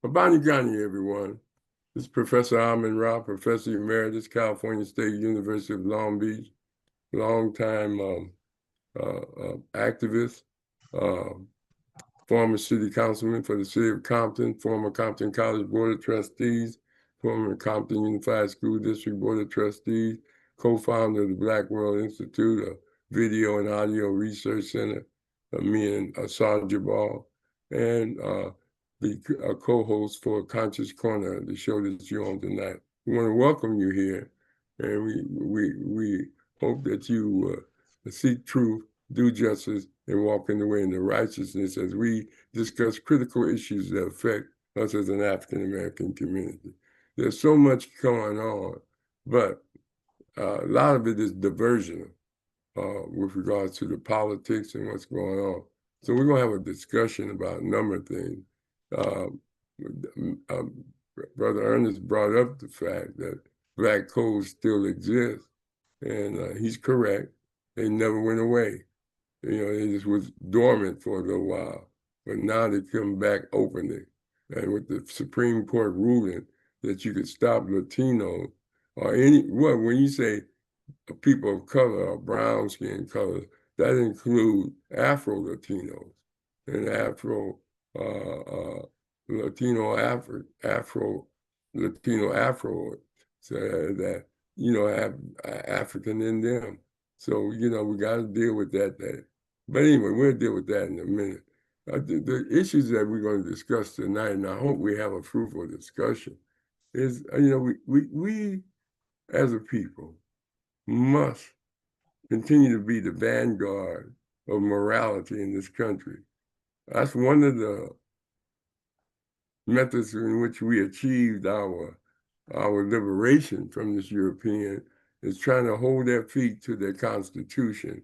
Maskani, everyone. This is Professor Rahh, Professor Emeritus, California State University of Long Beach, longtime activist, former city councilman for the city of Compton, former Compton College Board of Trustees, former Compton Unified School District Board of Trustees, co-founder of the Black World Institute, a video and audio research center, me and Sandra Ball, and the co-host for Conscious Corner, the show that you're on tonight. We want to welcome you here, and we hope that you seek truth, do justice, and walk in the way in the righteousness as we discuss critical issues that affect us as an African-American community. There's so much going on, but a lot of it is diversion with regards to the politics and what's going on. So we're going to have a discussion about a number of things. Brother Ernest brought up the fact that black codes still exist, and he's correct. They never went away. They just was dormant for a little while, but now they come back openly. And with the Supreme Court ruling that you could stop Latino or when you say people of color or brown skin colors, that includes Afro-Latinos and Latino-Afro, so that, have African in them. So, we got to deal with that. But anyway, we'll deal with that in a minute. The issues that we're going to discuss tonight, and I hope we have a fruitful discussion, is, we as a people must continue to be the vanguard of morality in this country. That's one of the methods in which we achieved our liberation from this European, is trying to hold their feet to their Constitution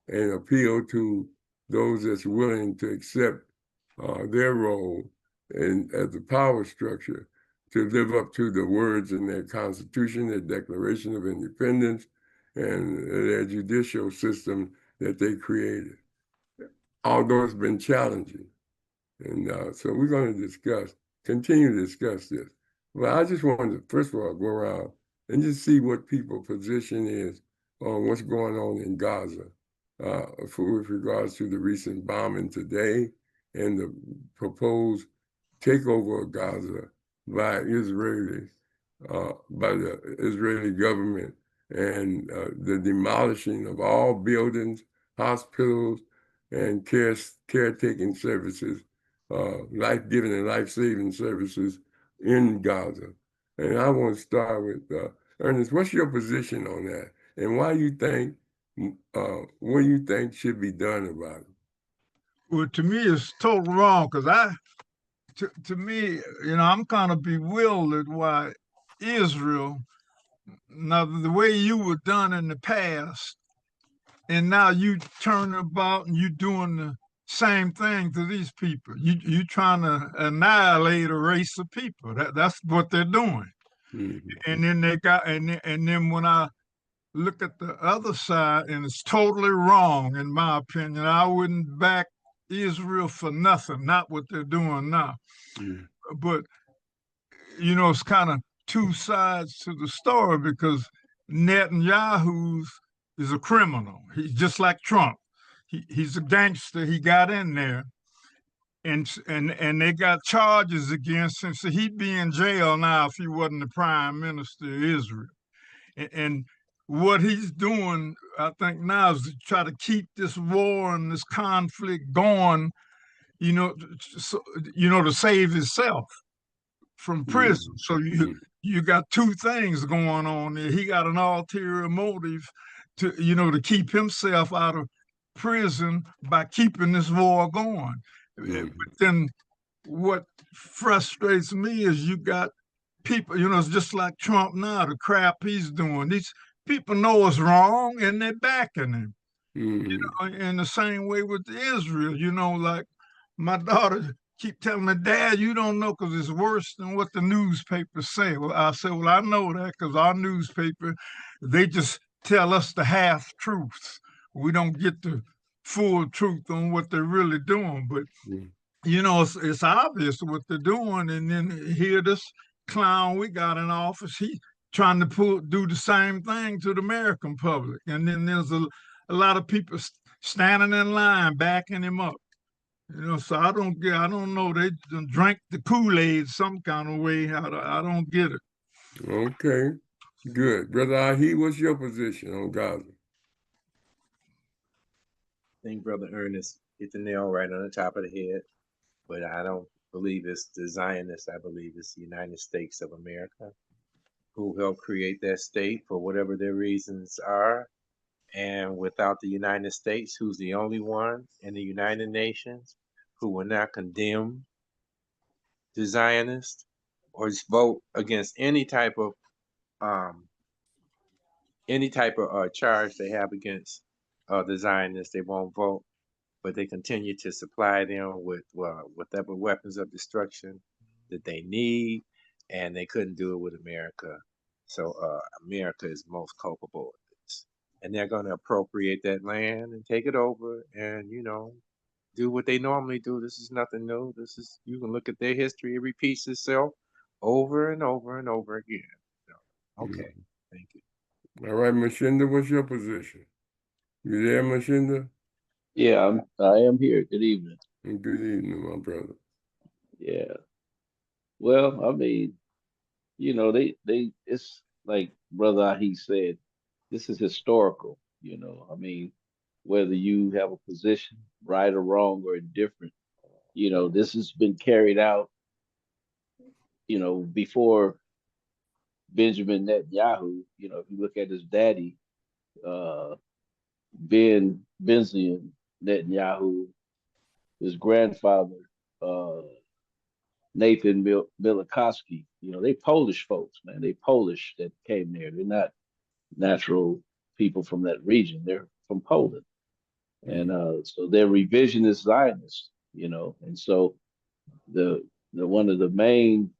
and appeal to those that's willing to accept their role as the power structure to live up to the words in their Constitution, their Declaration of Independence, and their judicial system that they created. Although it's been challenging. And so we're going to continue to discuss this. But I just wanted to, first of all, go around and just see what people's position is on what's going on in Gaza with regards to the recent bombing today and the proposed takeover of Gaza by Israelis, by the Israeli government, and the demolishing of all buildings, hospitals, and caretaking services, life-giving and life-saving services in Gaza. And I want to start with Ernest. What's your position on that, and why you think what do you think should be done about it? Well, to me, it's totally wrong, because to me, I'm kind of bewildered why Israel, now the way you were done in the past, and now you turn about and you doing the same thing to these people. You trying to annihilate a race of people. That's what they're doing. Mm-hmm. And then and then when I look at the other side, and it's totally wrong, in my opinion. I wouldn't back Israel for nothing, not what they're doing now. Mm. But, it's kind of two sides to the story, because Netanyahu is a criminal. He's just like Trump. He's a gangster. He got in there, and they got charges against him. So he'd be in jail now if he wasn't the prime minister of Israel. And what he's doing, I think now, is to try to keep this war and this conflict going, to save himself from prison. So you got two things going on there. He got an ulterior motive to keep himself out of prison by keeping this war going. Mm-hmm. But then what frustrates me is you got people, it's just like Trump now, the crap he's doing. These people know it's wrong, and they're backing him. Mm-hmm. In the same way with Israel, like my daughter keep telling me, Dad, you don't know, because it's worse than what the newspapers say. Well, I said, well, I know that, because our newspaper, they just tell us the half truths. We don't get the full truth on what they're really doing. But it's obvious what they're doing. And then here, this clown we got in office, he trying to do the same thing to the American public. And then there's a lot of people standing in line backing him up. So I don't know. They drank the Kool-Aid some kind of way. I don't get it. Okay, good. Brother Ahi, what's your position on Gaza? I think Brother Ernest hit the nail right on the top of the head, but I don't believe it's the Zionists. I believe it's the United States of America who helped create that state for whatever their reasons are. And without the United States, who's the only one in the United Nations who will not condemn the Zionists or just vote against um, any type of charge they have against the Zionists, they won't vote, but they continue to supply them with whatever weapons of destruction that they need, and they couldn't do it with America. So America is most culpable of this, and they're going to appropriate that land and take it over, and do what they normally do. This is nothing new. You can look at their history; it repeats itself over and over and over again. So, okay, thank you. All right, Mshinda, what's your position? You there, Mshinda? Yeah, I am here. Good evening. Good evening, my brother. Yeah. Well, I mean, it's like Brother Ahi said, this is historical, I mean, whether you have a position, right or wrong or indifferent, this has been carried out, before Benjamin Netanyahu, if you look at his daddy, uh, Benzion Netanyahu, his grandfather, uh, Nathan Milikowski. They Polish folks, man. They Polish that came there. They're not natural people from that region. They're from Poland. And so they're revisionist Zionists, And so the one of the main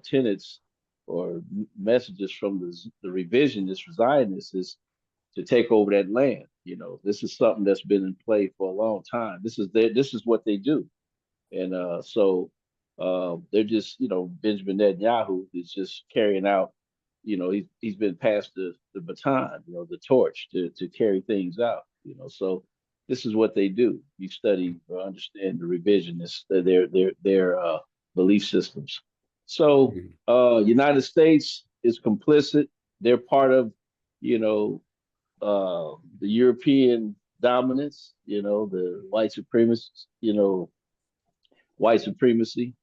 tenets or messages from the revisionist Zionists is to take over that land. This is something that's been in play for a long time. This is what they do. And so they're just, Benjamin Netanyahu is just carrying out, he's been passed the baton, the torch to carry things out, So this is what they do. You study or understand the revisionists, their belief systems. So United States is complicit. They're part of, the European dominance, the white supremacists, white supremacy.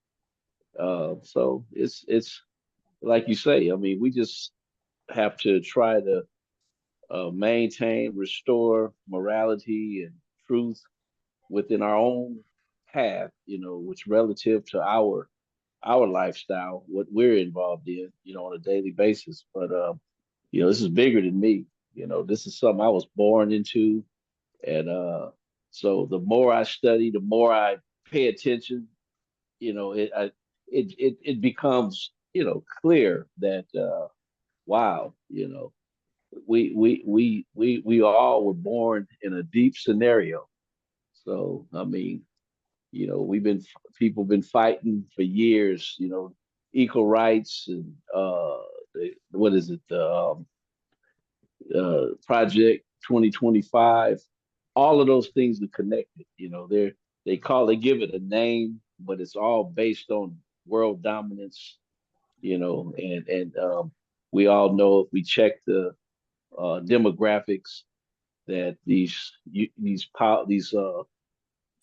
So it's like you say. I mean, we just have to try to maintain, restore morality and truth within our own path. Which relative to our lifestyle, what we're involved in, on a daily basis. But this is bigger than me. This is something I was born into, and so the more I study, the more I pay attention, it becomes clear that wow, we all were born in a deep scenario. So I mean, people been fighting for years, equal rights and what is it, Project 2025. All of those things are connected. They give it a name, but it's all based on world dominance. And we all know if we check the demographics that these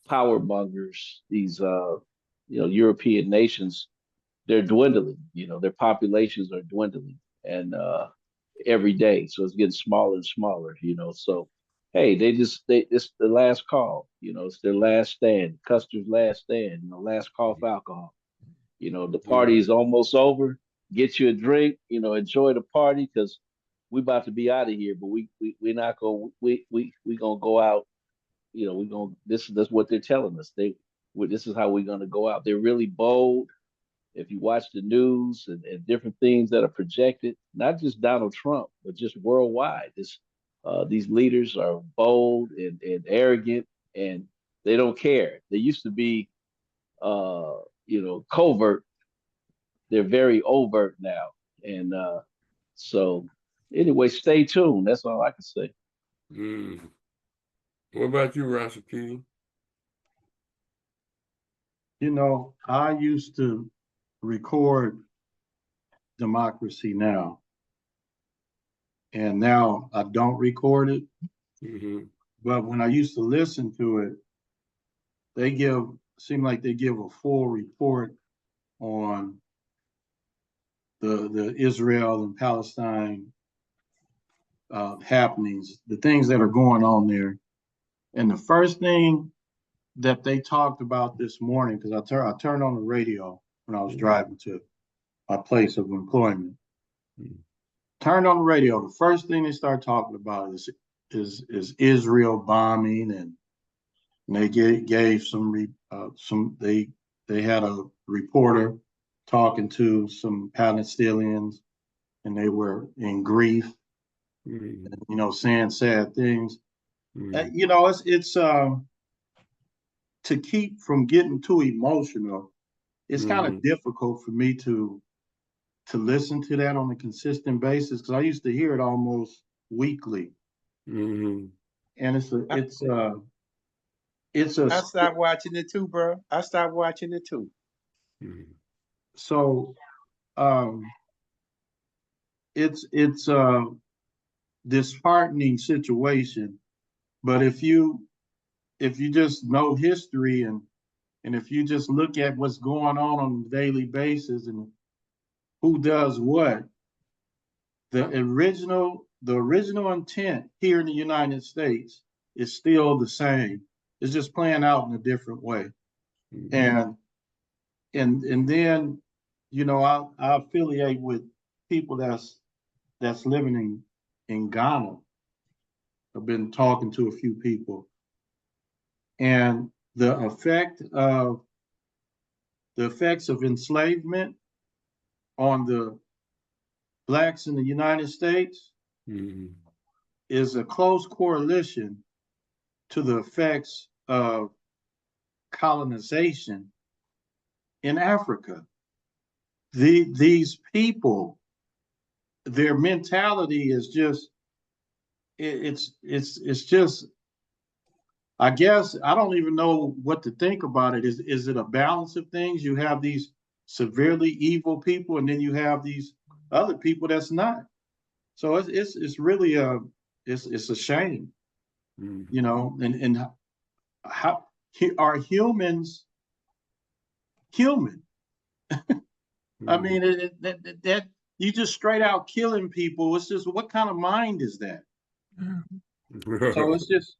power mongers, these European nations, they're dwindling. Their populations are dwindling, and every day, so it's getting smaller and smaller. So hey, it's the last call. It's their last stand, Custer's last stand. Last call for alcohol. The party is almost over. Get you a drink. Enjoy the party because we about to be out of here. But we're not gonna we gonna go out. We gonna that's what they're telling us. This is how we're gonna go out. They're really bold. If you watch the news and different things that are projected, not just Donald Trump, but just worldwide, these leaders are bold and arrogant, and they don't care. They used to be covert. They're very overt now. And so anyway, stay tuned. That's all I can say. Mm. What about you, Rashaki? I used to record Democracy Now, and now I don't record it. Mm-hmm. But when I used to listen to it, seem like they give a full report on the Israel and Palestine happenings, the things that are going on there. And the first thing that they talked about this morning, because I turned on the radio when I was driving to my place of employment. Turned on the radio. The first thing they start talking about is Israel bombing, and they gave they had a reporter talking to some Palestinians, and they were in grief, and, saying sad things. It's to keep from getting too emotional. It's kind of difficult for me to listen to that on a consistent basis, because I used to hear it almost weekly, and I stopped watching it too, bro. I stopped watching it too. So it's a disheartening situation. But if you just know history, and if you just look at what's going on a daily basis and who does what, the original intent here in the United States is still the same. It's just playing out in a different way. And then, I affiliate with people that's living in Ghana. I've been talking to a few people, and the effects of enslavement on the Blacks in the United States is a close correlation to the effects of colonization in Africa. These people, their mentality is just, it's just, I guess, I don't even know what to think about it. Is it a balance of things? You have these severely evil people, and then you have these other people that's not. So it's really it's a shame, and how are humans human? I mean, that you just straight out killing people. It's just, what kind of mind is that? So it's just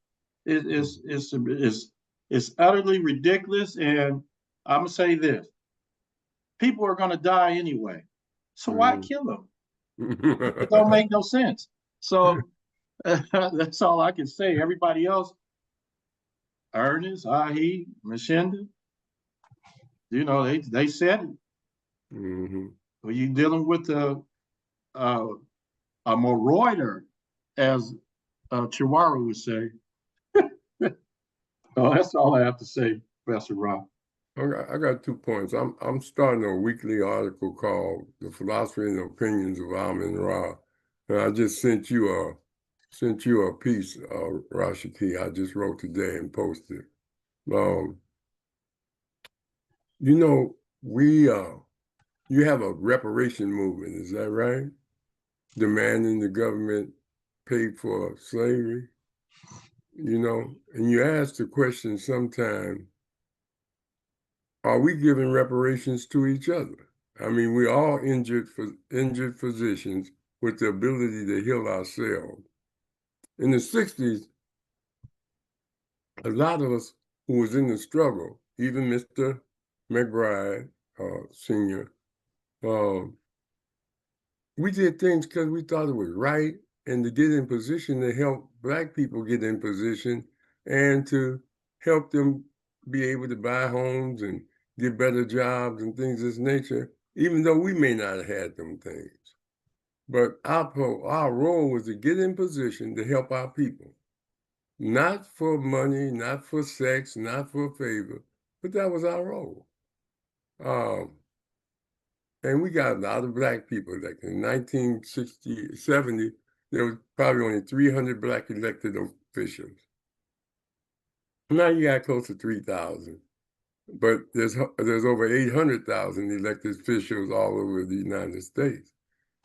it's utterly ridiculous. And I'm gonna say this: people are gonna die anyway, so why kill them? It don't make no sense. So that's all I can say. Everybody else, Ernest, Rahh, Mshinda, they said it. Well, you're dealing with a Moroider, as Chihuahua would say. So that's all I have to say, Professor Rahh. I got 2 points. I'm starting a weekly article called "The Philosophy and Opinions of Rahh," and I just sent you a piece, Rashaki. I just wrote today and posted. You have a reparation movement, is that right? Demanding the government pay for slavery, and you ask the question sometime, are we giving reparations to each other? I mean, we're all injured physicians with the ability to heal ourselves. In the 60s, a lot of us who was in the struggle, even Mr. McBride, Sr., we did things because we thought it was right, and to get in position to help Black people get in position, and to help them be able to buy homes and get better jobs and things of this nature, even though we may not have had them things. But our role was to get in position to help our people. Not for money, not for sex, not for favor, but that was our role. And we got a lot of black people. Like in 1960, 70, there was probably only 300 black elected officials. Now you got close to 3,000. But there's over 800,000 elected officials all over the United States.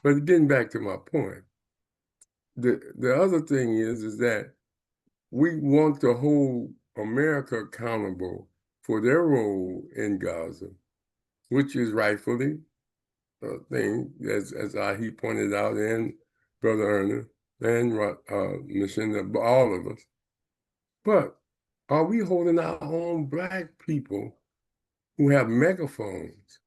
But getting back to my point, the other thing is that we want to hold America accountable for their role in Gaza, which is rightfully a thing, as he pointed out, and Brother Ernest and Mshinda, all of us. But are we holding our own black people who have megaphones,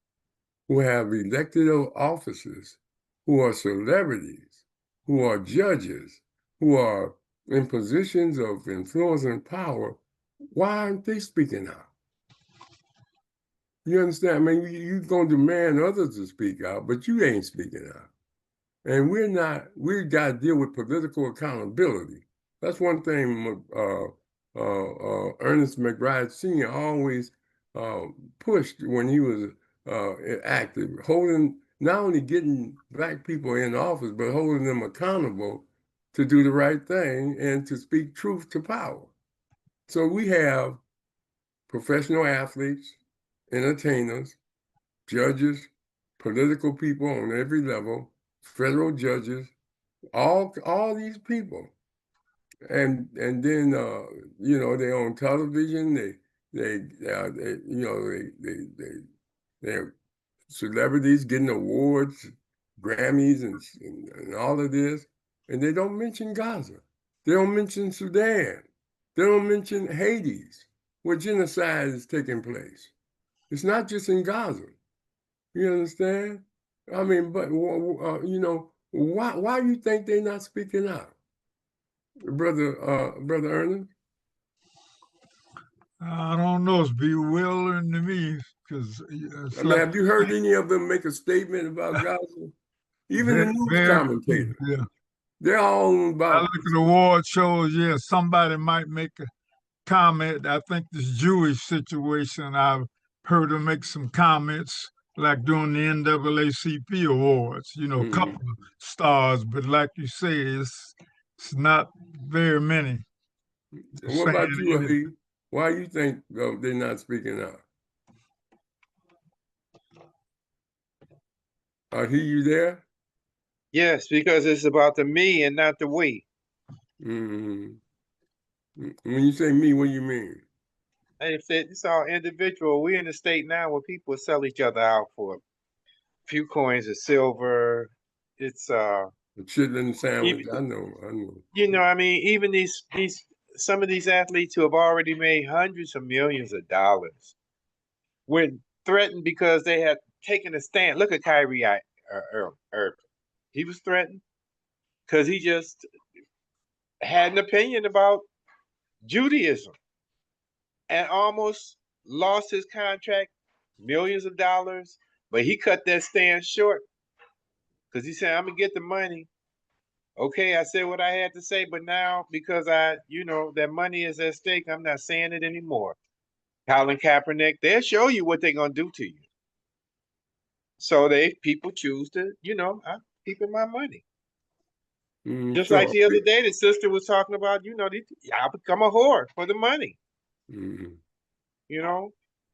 who have elected offices, who are celebrities, who are judges, who are in positions of influence and power? Why aren't they speaking out? You understand? I mean, you're going to demand others to speak out, but you ain't speaking out. And we've got to deal with political accountability. That's one thing Ernest McBride Sr. always pushed when he was active, not only getting black people in office, but holding them accountable to do the right thing and to speak truth to power. So we have professional athletes, entertainers, judges, political people on every level, federal judges, all these people, and then they're on television. They're celebrities getting awards, Grammys, and all of this, and they don't mention Gaza. They don't mention Sudan. They don't mention Hades, where genocide is taking place. It's not just in Gaza. You understand? I mean, but why you think they're not speaking out, brother Ernest? I don't know. It's bewildering to me because it's like Have you heard any of them make a statement about Gaza? Even the very, news very, commentators, yeah. they're all I about. look at the award shows. Yeah, somebody might make a comment. I think this Jewish situation, I've heard them make some comments like during the NAACP awards, a couple of stars, but like you say, it's not very many. What about you, Rahh? Why you think they're not speaking out? Rahh, you there? Yes, because it's about the me and not the we. Mm-hmm. When you say me, what do you mean? And if it's all individual, we're in a state now where people sell each other out for a few coins of silver. It's A chitlin sandwich. even, I know. I mean, even these some of these athletes who have already made hundreds of millions of dollars were threatened because they had taken a stand. Look at Kyrie Irving. He was threatened because he just had an opinion about Judaism and almost lost his contract, millions of dollars, but he cut that stand short because he said, I'm gonna get the money. Okay, I said what I had to say, but now because that money is at stake, I'm not saying it anymore. Colin Kaepernick, they'll show you what they're gonna do to you. So people choose to, I'm keeping my money. Just like So, the other day, the sister was talking about, I'll become a whore for the money.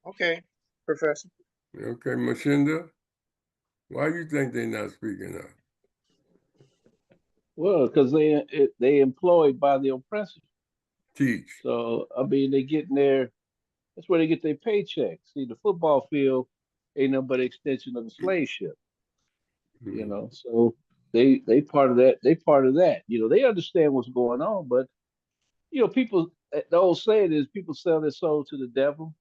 Okay, Professor. okay, Mshinda, why do you think they're not speaking up? Well, because they employed by the oppressor. Teach. So I mean, they getting their that's where they get their paychecks. See, the football field ain't nothing but an extension of the slave ship. So they part of that. They part of that. They understand what's going on, but people. The old saying is, people sell their soul to the devil.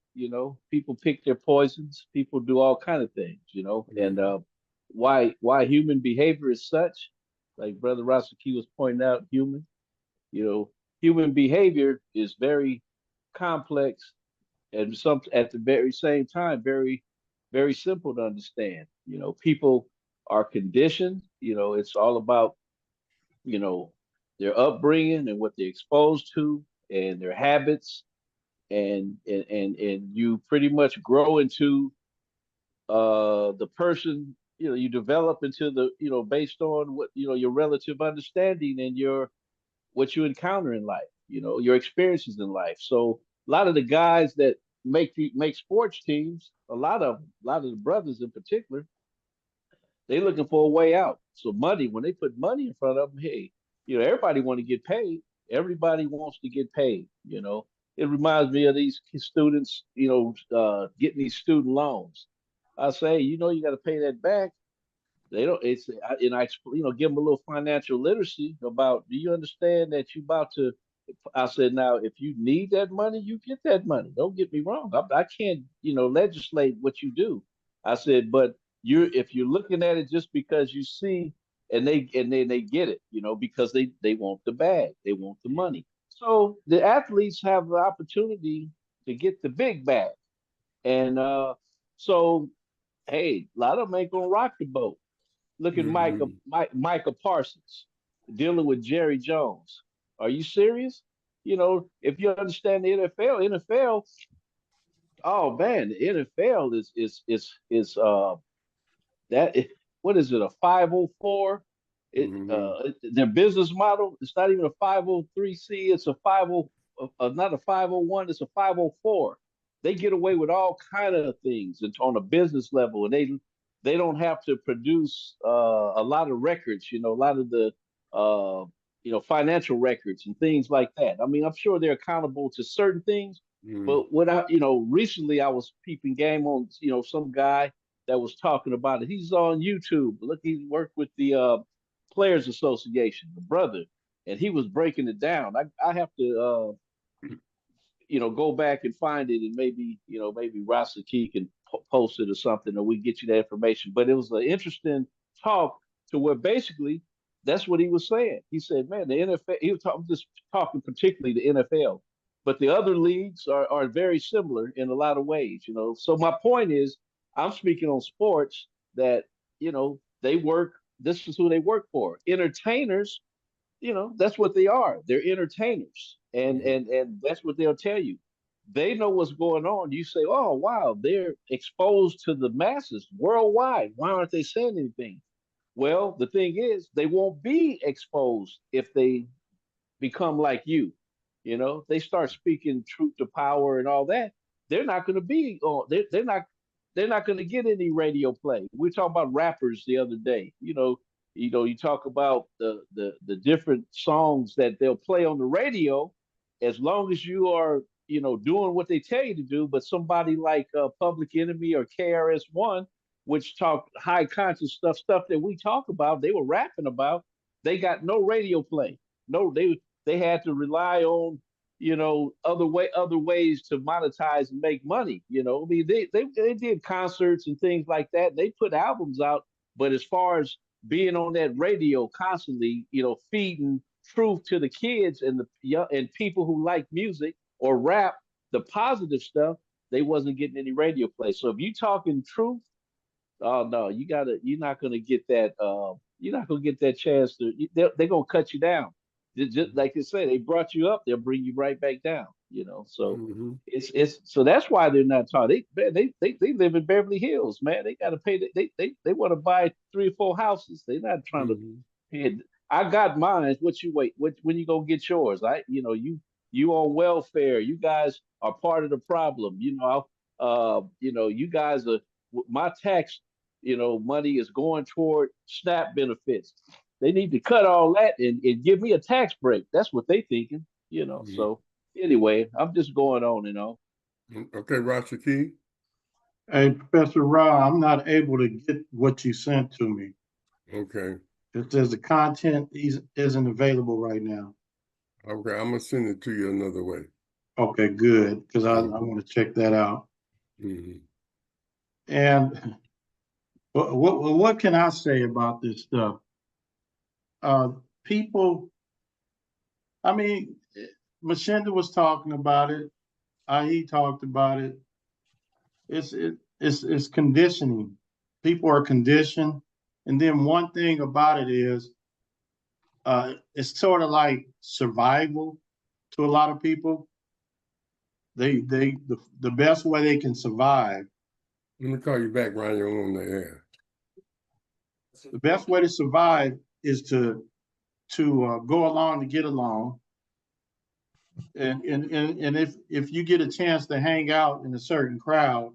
People pick their poisons. People do all kind of things. And why human behavior is such, like Brother Rashaki was pointing out, human behavior is very complex and some at the very same time very, very simple to understand. People are conditioned. It's all about you know their upbringing and what they're exposed to and their habits, and you pretty much grow into the person, you develop into the, based on what, your relative understanding and what you encounter in life, your experiences in life. So a lot of the guys that make sports teams, a lot of the brothers in particular, they looking for a way out. So money, when they put money in front of them, hey, everybody want to get paid. Everybody wants to get paid. It reminds me of these students, getting these student loans. I say, you got to pay that back. They don't. And I, give them a little financial literacy about. Do you understand that you about to? I said, now, if you need that money, you get that money. Don't get me wrong. I can't, legislate what you do. I said, but if you're looking at it just because you see, and they get it, because they want the bag, they want the money. So the athletes have the opportunity to get the big bag, and so hey, a lot of them ain't gonna rock the boat. Look at Mhm. Micah Parsons dealing with Jerry Jones. Are you serious? If you understand the NFL, oh man, the NFL is that what is it, a 504? Mhm. Their business model, it's not even a 503c, it's a 50, not a 501, it's a 504. They get away with all kind of things on a business level, and they don't have to produce a lot of records, a lot of the uh, financial records and things like that. I mean, I'm sure they're accountable to certain things, Mhm. but recently I was peeping game on, some guy that was talking about it. He's on YouTube. Look, he worked with the Players Association, the brother, and he was breaking it down. I have to go back and find it, and maybe maybe Rashaki can post it or something, or we get you that information. But it was an interesting talk to where basically that's what he was saying. He said, "Man, the NFL." He was just talking particularly the NFL, but the other leagues are very similar in a lot of ways. So my point is, I'm speaking on sports that they work. This is who they work for. Entertainers, that's what they are. They're entertainers, and Mhm. that's what they'll tell you. They know what's going on. You say, oh wow, they're exposed to the masses worldwide. Why aren't they saying anything? Well, the thing is, they won't be exposed if they become like you. They start speaking truth to power and all that. They're not going to be on. They're not going to get any radio play. We were talking about rappers the other day. You talk about the different songs that they'll play on the radio, as long as you are doing what they tell you to do. But somebody like Public Enemy or KRS-One, which talk high conscious stuff that we talk about, they were rapping about. They got no radio play. No, they had to rely on other ways to monetize and make money. I mean, they did concerts and things like that. They put albums out, but as far as being on that radio constantly, feeding truth to the kids and the young and people who like music or rap, the positive stuff, they wasn't getting any radio play. So if you talking truth, oh no, you're not gonna get that. You're not gonna get that chance to. They're gonna cut you down. Just like they say, they brought you up, they'll bring you right back down. So Mhm. it's so that's why they're not taught. They live in Beverly Hills, man. They got to pay. They want to buy 3 or 4 houses. They're not trying to Mhm. pay. I got mine. What you wait? When you gonna get yours? You on welfare. You guys are part of the problem. You guys are my tax money is going toward SNAP benefits. They need to cut all that and give me a. Break. That's what they thinking. Mhm. So anyway, I'm just going on and on. Okay, Rashaki. Hey, Professor Ra, I'm not able to get what you sent to me. Okay. It says the content isn't available right now. Okay, I'm gonna send it to you another way. Okay, good, because I Mhm. want to check that out. Mhm. And what can I say about this stuff? People, I mean, Mshinda was talking about it. He talked about it. It's conditioning. People are conditioned, and then one thing about it is, it's sort of like survival to a lot of people. The best way they can survive Let me call you back, Ron. You're on the air. The best way to survive is to go along to get along. And if you get a chance to hang out in a certain crowd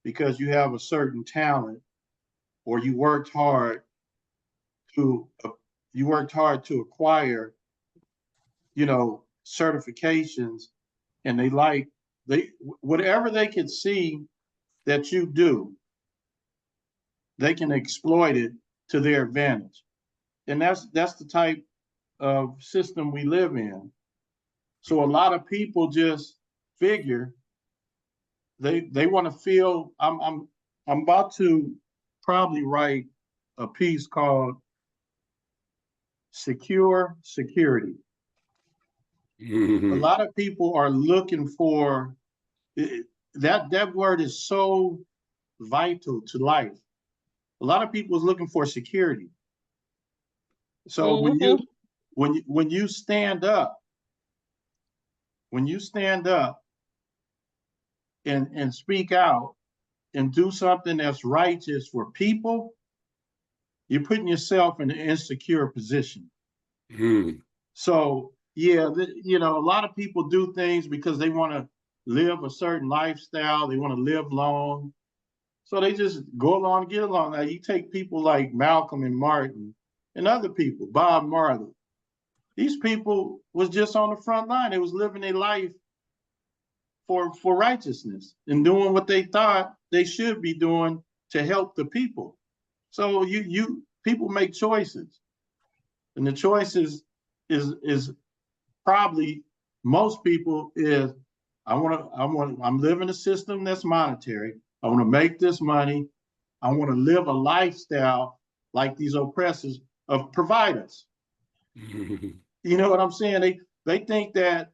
because you have a certain talent, or you worked hard to acquire, certifications, and they whatever they can see that you do, they can exploit it to their advantage. And that's the type of system we live in. So a lot of people just figure they want to feel. I'm about to probably write a piece called Secure Security. A lot of people are looking for that word is so vital to life. A lot of people is looking for security. So when you stand up and speak out and do something that's righteous for people, you're putting yourself in an insecure position. So yeah, a lot of people do things because they want to live a certain lifestyle. They want to live long. So they just go along and get along. Now you take people like Malcolm and Martin and other people, Bob Marley. These people was just on the front line. They was living their life for righteousness and doing what they thought they should be doing to help the people. So people make choices, and the choices is probably most people is I'm living a system that's monetary. I want to make this money. I want to live a lifestyle like these oppressors of providers. You know what I'm saying? They think that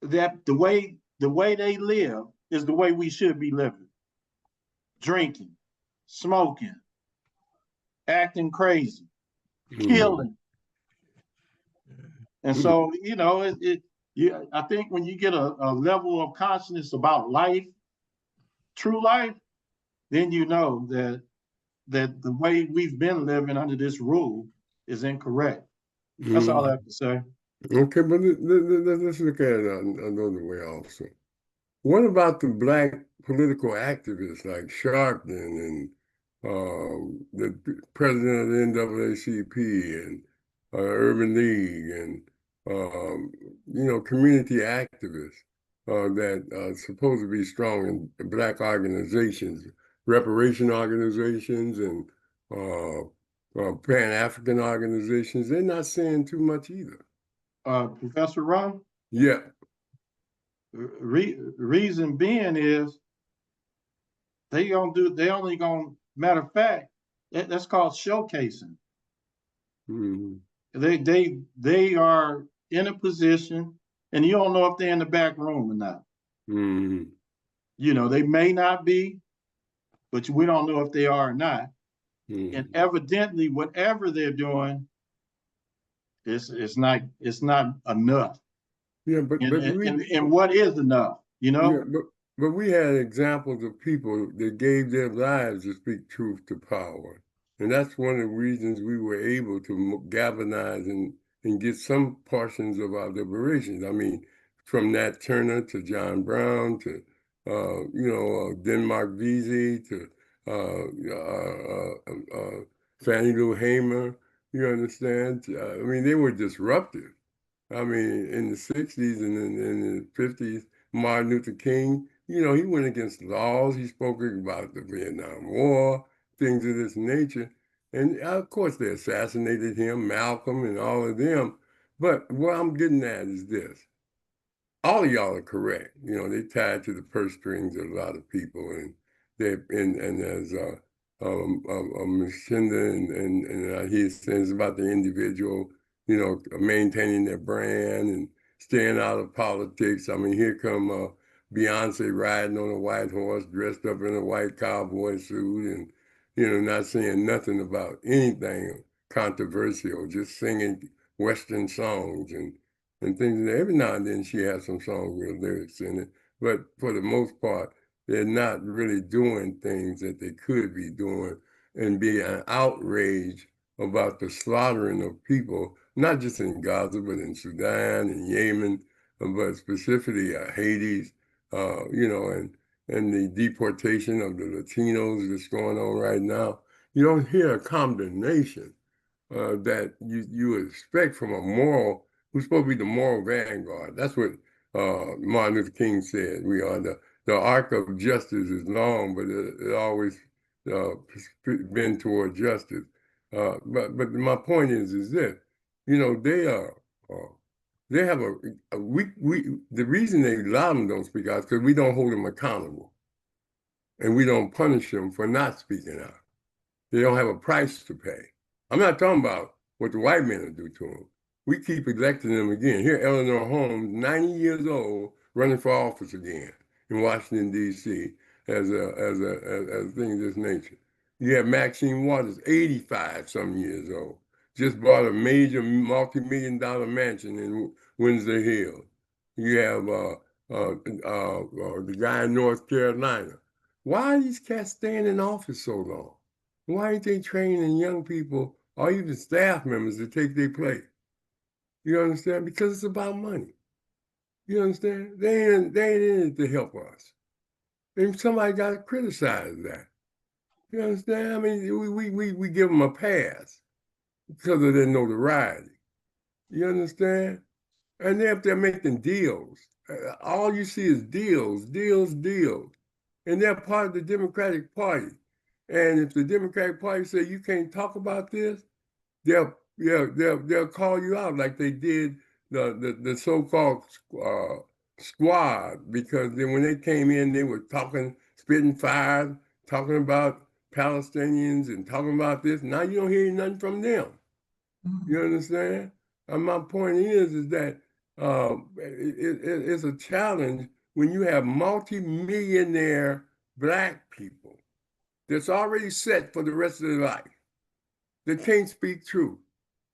the way they live is the way we should be living. Drinking, smoking, acting crazy, killing. And so, I think when you get a level of consciousness about life, true life, then you know that the way we've been living under this rule is incorrect. That's all I have to say. Okay, but let's look at it another way also. What about the Black political activists like Sharpton and the president of the NAACP and Urban League and community activists that are supposed to be strong in Black organizations, reparation organizations, and Pan-African organizations? They're not saying too much either. Professor Rahh? Yeah. Reason being is matter of fact, that's called showcasing. They are in a position, and you don't know if they're in the back room or not. They may not be, but we don't know if they are or not. And evidently, whatever they're doing, it's not enough. Yeah, but what is enough? Yeah, but we had examples of people that gave their lives to speak truth to power. And that's one of the reasons we were able to galvanize and get some portions of our liberations. I mean, from Nat Turner to John Brown to, Denmark Vesey to Fannie Lou Hamer, you understand? I mean, they were disruptive. I mean, in the 60s and in the 50s, Martin Luther King, he went against laws. He spoke about the Vietnam War, things of this nature. And of course, they assassinated him, Malcolm, and all of them. But what I'm getting at is this. All of y'all are correct. They tied to the purse strings of a lot of people. And there's Mshinda and he says about the individual, maintaining their brand and staying out of politics. I mean, here come Beyonce riding on a white horse, dressed up in a white cowboy suit, and not saying nothing about anything controversial, just singing Western songs and things. And every now and then she has some songs with lyrics in it, but for the most part, they're not really doing things that they could be doing, and be an outrage about the slaughtering of people, not just in Gaza, but in Sudan and Yemen, but specifically Haiti, and the deportation of the Latinos that's going on right now. You don't hear a condemnation that you would expect from a moral, who's supposed to be the moral vanguard. That's what Martin Luther King said. We are the arc of justice is long, but it always been toward justice. But my point is this, they are. They have the reason a lot of them don't speak out is because we don't hold them accountable, and we don't punish them for not speaking out. They don't have a price to pay. I'm not talking about what the white men will do to them. We keep electing them again. Here, Eleanor Holmes, 90 years old, running for office again in Washington, D.C. as a thing of this nature. You have Maxine Waters, 85 some years old, just bought a major multi-million-dollar mansion in Windsor Hills. You have the guy in North Carolina. Why are these cats staying in office so long? Why ain't they training young people or even staff members to take their place? You understand? Because it's about money. You understand? They ain't in it to help us. And somebody got to criticize that. You understand? I mean, we give them a pass because of their notoriety. You understand? And they're up there making deals. All you see is deals. And they're part of the Democratic Party. And if the Democratic Party say you can't talk about this, they'll call you out like they did the so-called squad, because then when they came in, they were talking, spitting fire, talking about Palestinians and talking about this. Now you don't hear nothing from them. You understand? And my point is that it's a challenge when you have multi-millionaire Black people that's already set for the rest of their life. They can't speak truth.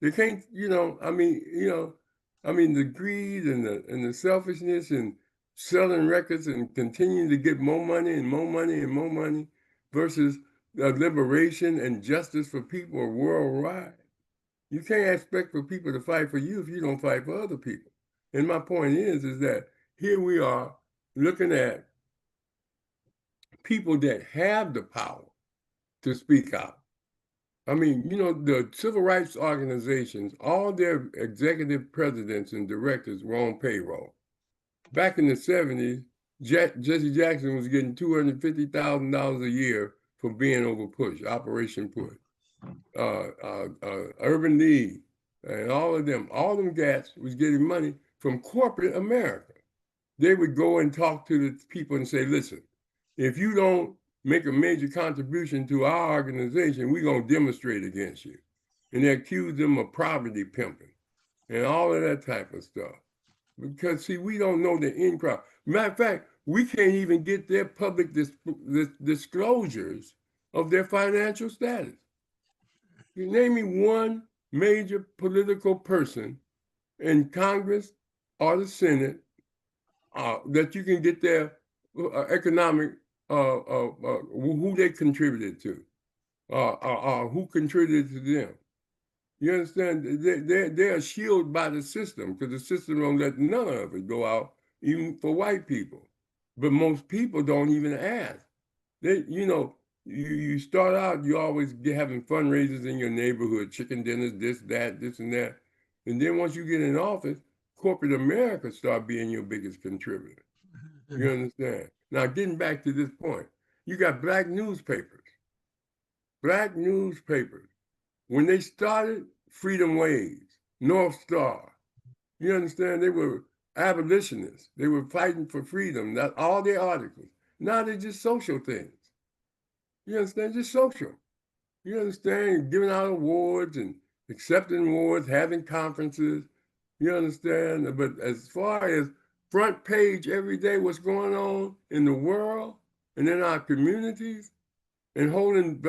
They can't, the greed and the selfishness and selling records and continuing to get more money and more money and more money versus liberation and justice for people worldwide. You can't expect for people to fight for you if you don't fight for other people. And my point is that here we are looking at people that have the power to speak out. I mean, the civil rights organizations, all their executive presidents and directors were on payroll. Back in the 70s, Jesse Jackson was getting $250,000 a year for being over Push, Operation Push. Urban League, and all of them cats was getting money from corporate America. They would go and talk to the people and say, listen, if you don't make a major contribution to our organization, we're going to demonstrate against you. And they accuse them of poverty pimping and all of that type of stuff. Because, see, we don't know the end crowd. Matter of fact, we can't even get their public disclosures of their financial status. You name me one major political person in Congress or the Senate that you can get their economic, who they contributed to, who contributed to them. You understand? They're shielded by the system because the system don't let none of it go out, even for white people. But most people don't even ask. You start out, you always having fundraisers in your neighborhood, chicken dinners, this and that. And then once you get in office, corporate America start being your biggest contributor. You understand? Now, getting back to this point, you got Black newspapers. When they started, Freedom Waves, North Star, you understand? They were abolitionists. They were fighting for freedom, not all their articles. Now they're just social things. You understand? Just social. You understand? Giving out awards and accepting awards, having conferences. You understand? But as far as front page every day, what's going on in the world and in our communities, and holding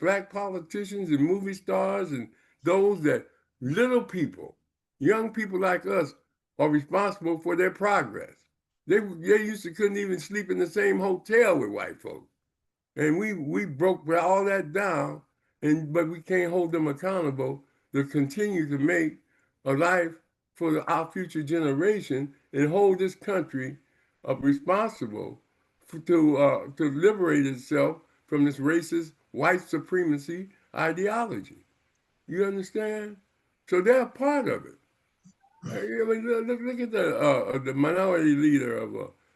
Black politicians and movie stars and those that little people, young people like us, are responsible for their progress. They used to couldn't even sleep in the same hotel with white folks. And we broke all that down, but we can't hold them accountable to continue to make a life for our future generation and hold this country responsible to liberate itself from this racist white supremacy ideology. You understand? So they're a part of it. I mean, look at the minority leader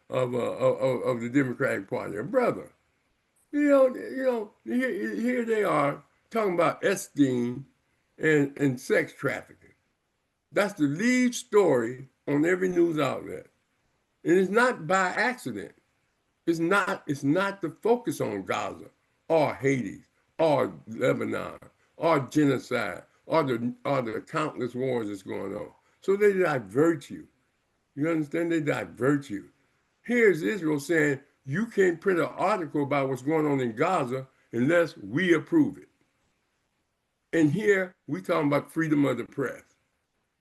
of the Democratic Party, a brother. Here they are talking about Epstein and sex trafficking. That's the lead story on every news outlet. And it's not by accident. It's not the focus on Gaza or Haiti or Lebanon or genocide or the countless wars that's going on. So they divert you. You understand? They divert you. Here's Israel saying, you can't print an article about what's going on in Gaza unless we approve it. And here we talking about freedom of the press.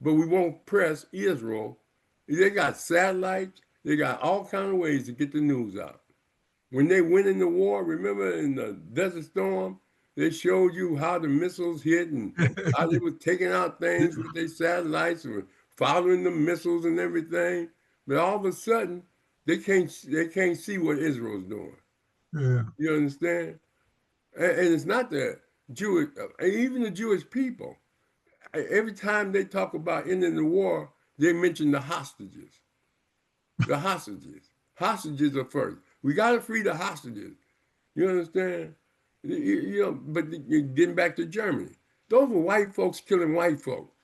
But we won't press Israel. They got satellites. They got all kinds of ways to get the news out. When they went in the war, remember in the Desert Storm, they showed you how the missiles hit and how they were taking out things with their satellites and following the missiles and everything. But all of a sudden, they can't see what Israel's doing. Yeah. You understand? And it's not the Jewish, even the Jewish people. Every time they talk about ending the war, they mention the hostages. The hostages. Hostages are first. We got to free the hostages. You understand? But you're getting back to Germany. Those were white folks killing white folks.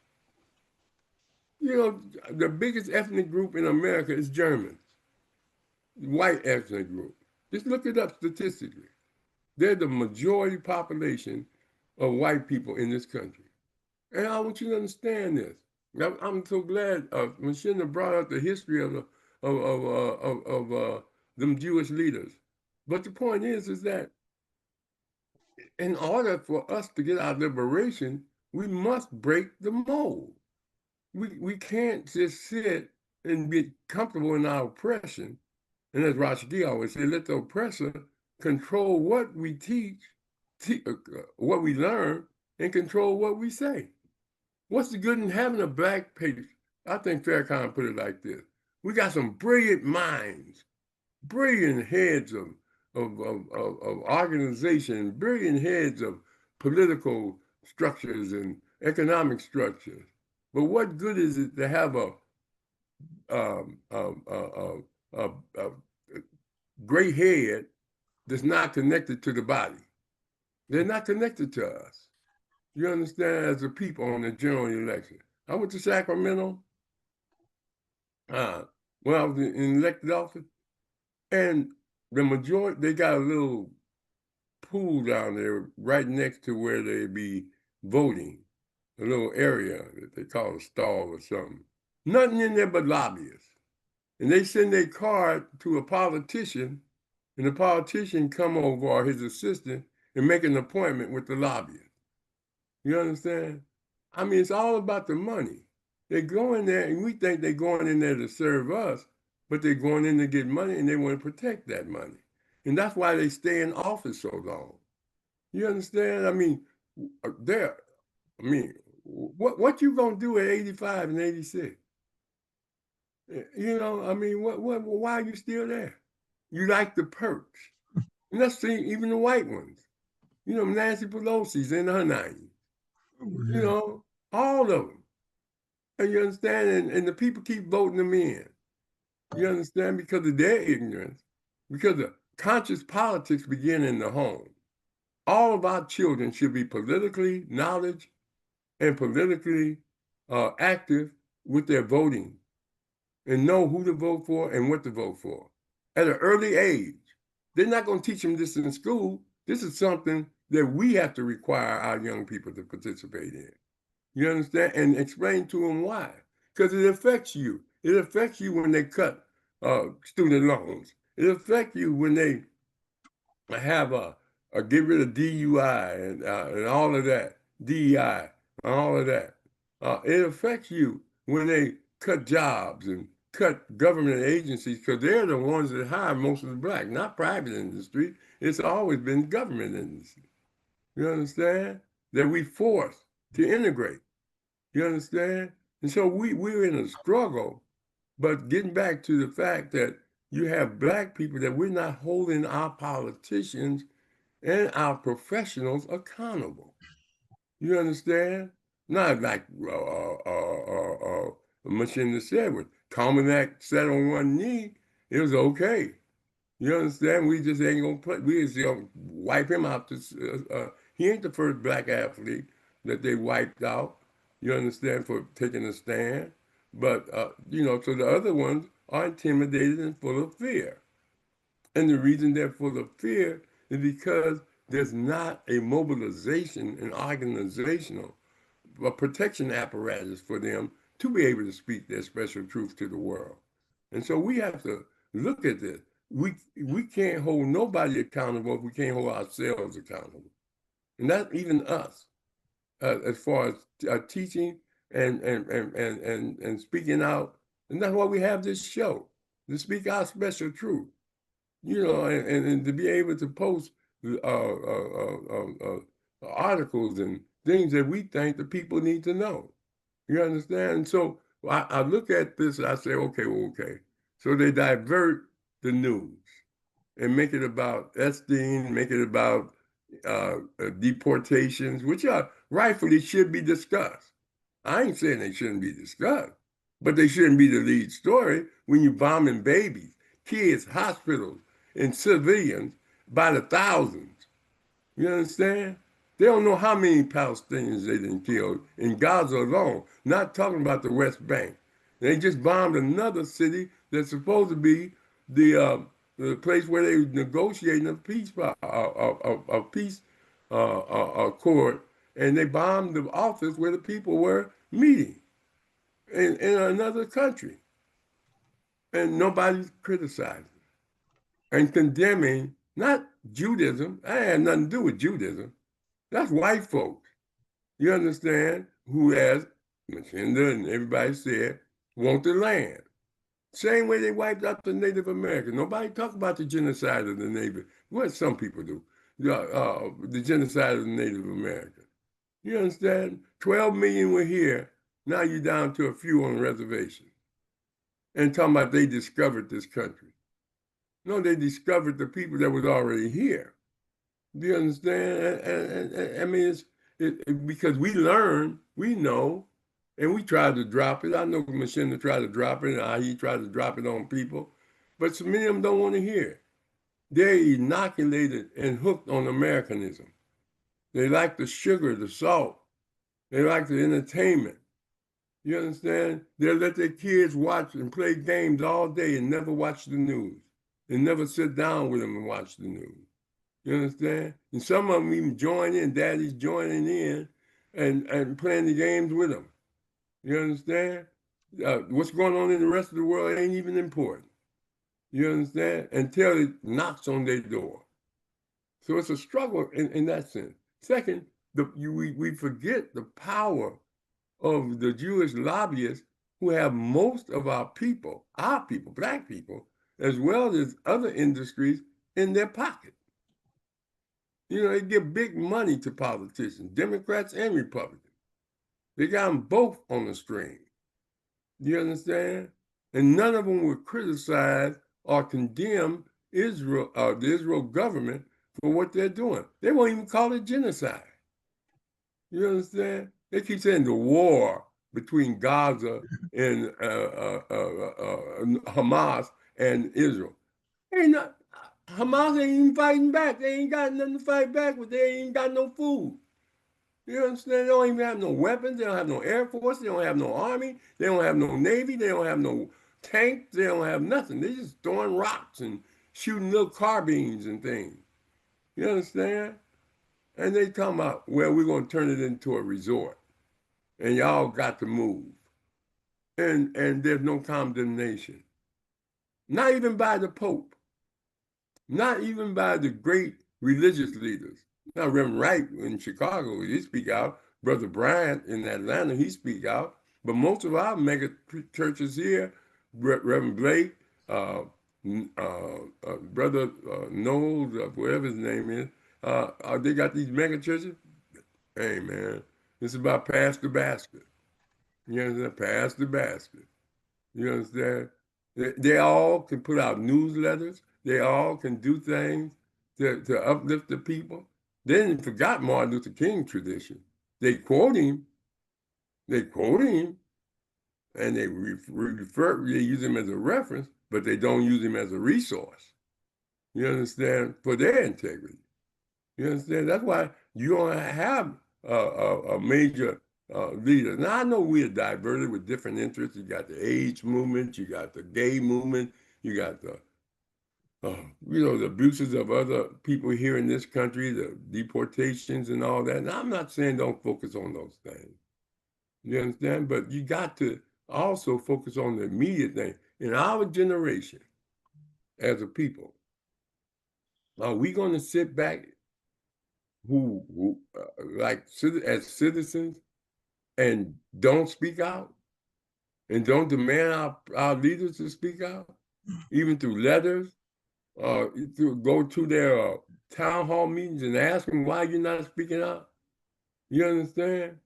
The biggest ethnic group in America is Germans. White ethnic group. Just look it up statistically. They're the majority population of white people in this country. And I want you to understand this. I'm so glad Mshinda brought up the history of them Jewish leaders. But the point is that in order for us to get our liberation, we must break the mold. We can't just sit and be comfortable in our oppression. And as Rashaki always said, let the oppressor control what we teach, what we learn, and control what we say. What's the good in having a black page? I think Farrakhan put it like this. We got some brilliant minds, brilliant heads of organization, brilliant heads of political structures and economic structures. But what good is it to have a great head that's not connected to the body? They're not connected to us. You understand, as a people on the general election. I went to Sacramento when I was in elected office, and the majority, they got a little pool down there right next to where they be voting, a little area that they call a stall or something. Nothing in there but lobbyists. And they send their card to a politician, and the politician come over, or his assistant, and make an appointment with the lobbyist. You understand? I mean, it's all about the money. They go in there, and we think they're going in there to serve us, but they're going in to get money, and they want to protect that money. And that's why they stay in office so long. You understand? I mean, what you gonna do at 85 and 86? I mean, why are you still there? You like the perks. And let's see, even the white ones. Nancy Pelosi's in her 90s. Yeah. All of them. And you understand? And the people keep voting them in. You understand? Because of their ignorance. Because the conscious politics begin in the home. All of our children should be politically knowledgeable and politically active with their voting and know who to vote for and what to vote for at an early age. They're not going to teach them this in school. This is something that we have to require our young people to participate in. You understand? And explain to them why. Because it affects you. It affects you when they cut student loans. It affects you when they have get rid of DUI and all of that, DEI, and all of that. It affects you when they cut jobs and cut government agencies because they're the ones that hire most of the black, not private industry. It's always been government industry. You understand? That we force to integrate. You understand? And so we're in a struggle. But getting back to the fact that you have black people that we're not holding our politicians and our professionals accountable. You understand? Not like Mshinda said, when Carmack sat on one knee, it was okay. You understand? We just ain't gonna play. We just gonna wipe him out. He ain't the first black athlete that they wiped out. You understand, for taking a stand. But so the other ones are intimidated and full of fear. And the reason they're full of fear is because there's not a mobilization and organizational protection apparatus for them to be able to speak their special truth to the world. And so we have to look at this. We can't hold nobody accountable if we can't hold ourselves accountable. And that's even us, as far as teaching and speaking out. And that's why we have this show, to speak our special truth. And to be able to post articles and things that we think the people need to know. You understand? And so I look at this and I say, okay. So they divert the news and make it about Epstein, make it about deportations, which are rightfully should be discussed. I ain't saying they shouldn't be discussed, but they shouldn't be the lead story when you're bombing babies, kids, hospitals, and civilians by the thousands. You understand? They don't know how many Palestinians they done killed in Gaza alone, not talking about the West Bank. They just bombed another city that's supposed to be the place where they were negotiating a peace accord, and they bombed the office where the people were meeting in another country. And nobody's criticizing and condemning, not Judaism. I had nothing to do with Judaism. That's white folks. You understand? Who, as Mshinda and everybody said, want the land. Same way they wiped out the Native Americans. Nobody talk about the genocide of the Native. What some people do. The genocide of the Native Americans. You understand? 12 million were here. Now you're down to a few on the reservation. And talking about they discovered this country. No, they discovered the people that was already here. Do you understand? And I mean, because we learn, we know, and we tried to drop it. I know Mshinda tried to drop it, and he tried to drop it on people, but so many of them don't want to hear it. They're inoculated and hooked on Americanism. They like the sugar, the salt. They like the entertainment. You understand? They'll let their kids watch and play games all day and never watch the news. And never sit down with them and watch the news. You understand? And some of them even join in, daddy's joining in and playing the games with them. You understand? What's going on in the rest of the world ain't even important. You understand? Until it knocks on their door. So it's a struggle in that sense. Second, we forget the power of the Jewish lobbyists who have most of our people, black people, as well as other industries in their pocket. They give big money to politicians, Democrats and Republicans. They got them both on the string. Do you understand? And none of them would criticize or condemn Israel, the Israel government, for what they're doing. They won't even call it genocide. You understand? They keep saying the war between Gaza and Hamas and Israel. Hamas ain't even fighting back. They ain't got nothing to fight back with. They ain't got no food. You understand? They don't even have no weapons. They don't have no Air Force. They don't have no Army. They don't have no Navy. They don't have no tanks. They don't have nothing. They just throwing rocks and shooting little carbines and things. You understand? And they talking about, well, we're going to turn it into a resort. And y'all got to move. And there's no condemnation. Not even by the Pope. Not even by the great religious leaders. Now, Reverend Wright in Chicago, he speak out. Brother Bryant in Atlanta, he speak out. But most of our mega churches here Reverend Blake, Brother Knowles, whatever his name is. They got these mega churches. Hey, man, it's about pass the basket. You understand? Pass the basket. You understand? They all can put out newsletters. They all can do things to uplift the people. They didn't forgot Martin Luther King tradition. They quote him. They quote him, and they they use him as a reference, but they don't use him as a resource. You understand? For their integrity. You understand? That's why you don't have a major leader. Now, I know we are diverted with different interests. You got the AIDS movement, you got the gay movement, you got the, the abuses of other people here in this country, the deportations and all that. And I'm not saying don't focus on those things. You understand? But you got to also focus on the immediate thing. In our generation, as a people, are we going to sit back like as citizens and don't speak out and don't demand our leaders to speak out, even through letters, go to their town hall meetings and ask them why you're not speaking out? You understand?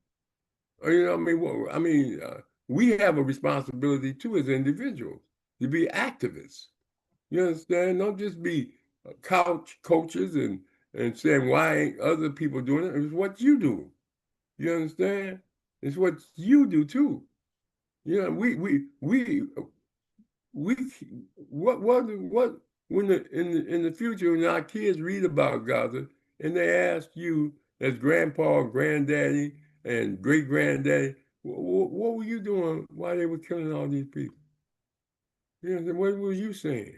We have a responsibility too as individuals to be activists. You understand? Don't just be couch coaches and saying why ain't other people doing it. It's what you do. You understand? It's what you do too. You know, we what when in the future when our kids read about Gaza and they ask you as grandpa, granddaddy, and great granddaddy, what were you doing while they were killing all these people? You know, what were you saying?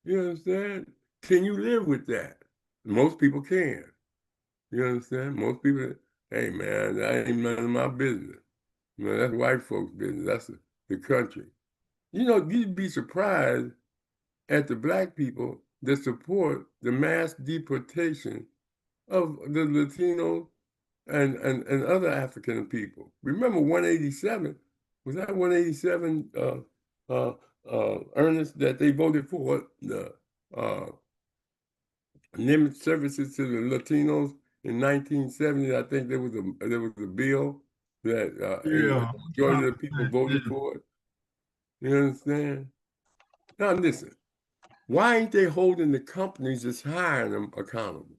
You understand? Can you live with that? Most people can. You understand? Most people, hey man, that ain't none of my business. You know, that's white folks' business. That's the country. You know, you'd be surprised at the black people that support the mass deportation of the Latino and other African people. Remember 187? Was that 187 Ernest that they voted for the limit services to the Latinos in 1970? I think there was a bill that and the majority of the people voted for it. You understand? Now listen, why ain't they holding the companies that's hiring them accountable?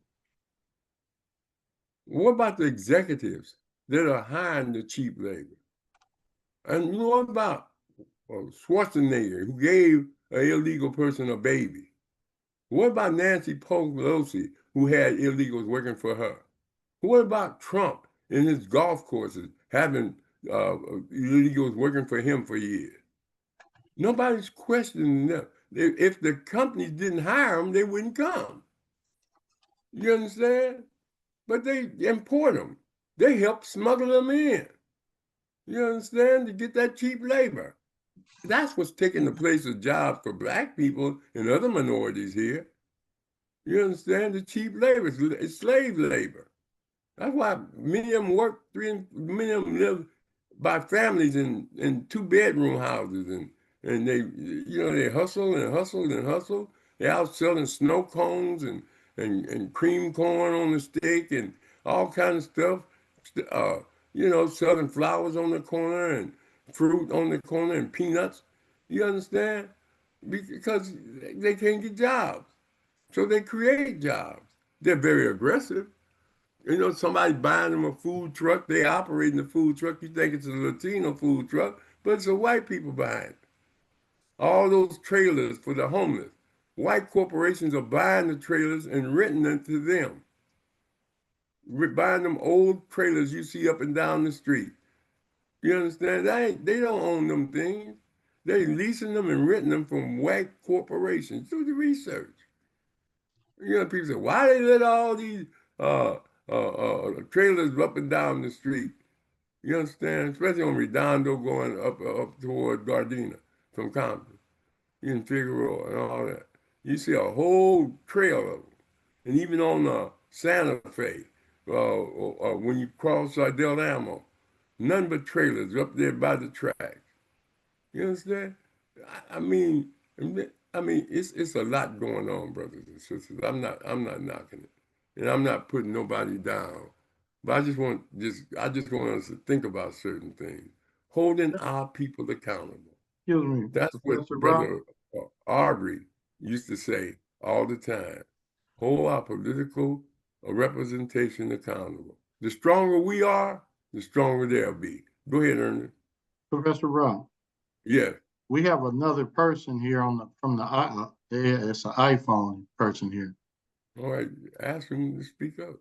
What about the executives that are hiring the cheap labor? And you know what about Schwarzenegger, who gave an illegal person a baby? What about Nancy Pelosi, who had illegals working for her? What about Trump in his golf courses having illegals working for him for years? Nobody's questioning them. If the companies didn't hire them, they wouldn't come. You understand? But they import them. They help smuggle them in. You understand? To get that cheap labor. That's what's taking the place of jobs for black people and other minorities here. You understand? The cheap labor, it's slave labor. That's why many of them work many of them live by families in 2-bedroom houses and they hustle and hustle and hustle. They're out selling snow cones and cream corn on the stick and all kinds of stuff. Selling flowers on the corner and fruit on the corner and peanuts. You understand? Because they can't get jobs. So they create jobs. They're very aggressive. Somebody buying them a food truck, they operating the food truck. You think it's a Latino food truck, but it's a white people buying it. All those trailers for the homeless. White corporations are buying the trailers and renting them to them. Buying them old trailers you see up and down the street. You understand? They don't own them things. They leasing them and renting them from white corporations. Do the research. People say, why they let all these trailers up and down the street? You understand? Especially on Redondo going up toward Gardena from Compton, in Figueroa and all that. You see a whole trail of them. And even on Santa Fe, when you cross Del Amo, none but trailers up there by the track. You understand? I mean, it's a lot going on, brothers and sisters. I'm not knocking it, and I'm not putting nobody down. But I just want us to think about certain things, holding our people accountable. Excuse me, That's what Professor Rob. Brother Aubrey used to say all the time. Hold our political representation accountable. The stronger we are, the stronger they'll be. Go ahead, Ernest. Professor Rob. Yes. We have another person here on the from the it's an iPhone person here. All right. Ask him to speak up.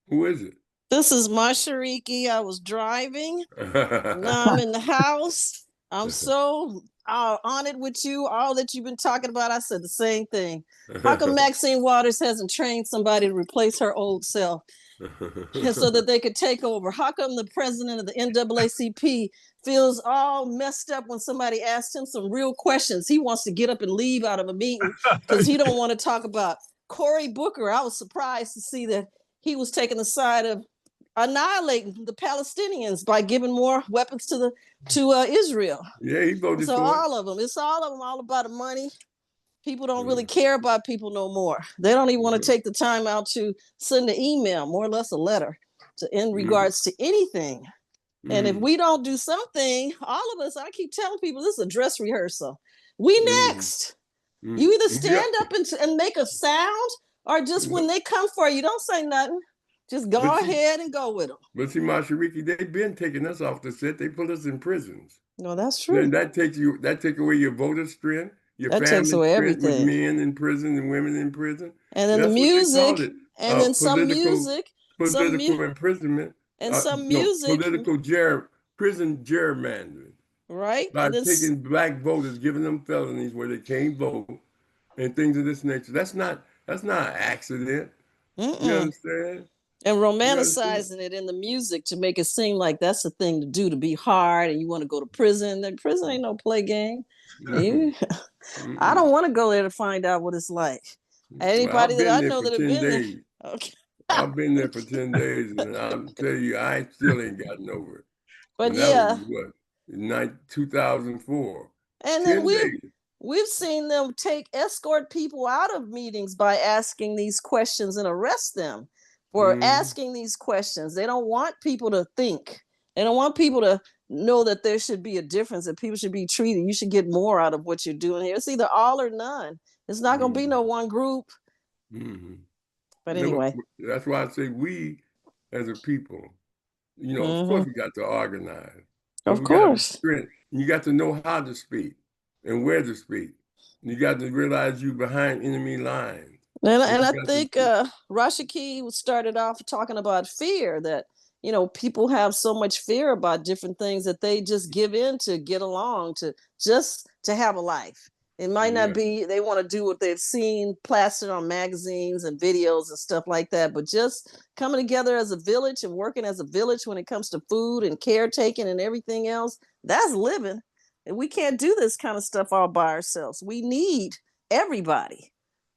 Who is it? This is Mashariki. I was driving. Now I'm in the house. I'm so honored with you. All that you've been talking about, I said the same thing. How come Maxine Waters hasn't trained somebody to replace her old self so that they could take over? How come the president of the NAACP feels all messed up when somebody asks him some real questions? He wants to get up and leave out of a meeting because he don't want to talk about Cory Booker. I was surprised to see that he was taking the side of annihilating the Palestinians by giving more weapons to Israel. Yeah, he voted So for all of them, it's all of them, all about the money. People don't really care about people no more. They don't even want to take the time out to send an email, more or less a letter, in regards to anything. And if we don't do something, all of us, I keep telling people, this is a dress rehearsal. We next. You either stand up and make a sound, or just when they come for you, don't say nothing. Just go ahead and go with them. But see, Mashariki, they've been taking us off the set. They put us in prisons. No, that's true. Then that take away your voter strength, your that family takes away strength with everything. men in prison and women in prison. And then That's the music, and then some music, political imprisonment, and some music, prison gerrymandering. Right? By taking black voters, giving them felonies where they can't vote, and things of this nature. That's not an accident. You understand? And romanticizing it in the music to make it seem like that's the thing to do, to be hard, and you want to go to prison. The prison ain't no play game. I don't want to go there to find out what it's like. Anybody that I know that have been there. Okay. I've been there for 10 days, and I'll tell you, I still ain't gotten over it. But and that was, what, 2004. And then we've seen them escort people out of meetings by asking these questions and arrest them for asking these questions. They don't want people to think. They don't want people to know that there should be a difference, that people should be treated. You should get more out of what you're doing here. It's either all or none. It's not going to be no one group. But anyway. That's why I say we, as a people, of course we got to organize. Of course. You got to know how to speak and where to speak. You got to realize you behind enemy lines. And I think Rashaki started off talking about fear, that, people have so much fear about different things that they just give in to get along, to have a life. It might not be, they want to do what they've seen plastered on magazines and videos and stuff like that, but just coming together as a village and working as a village when it comes to food and caretaking and everything else, that's living. And we can't do this kind of stuff all by ourselves. We need everybody.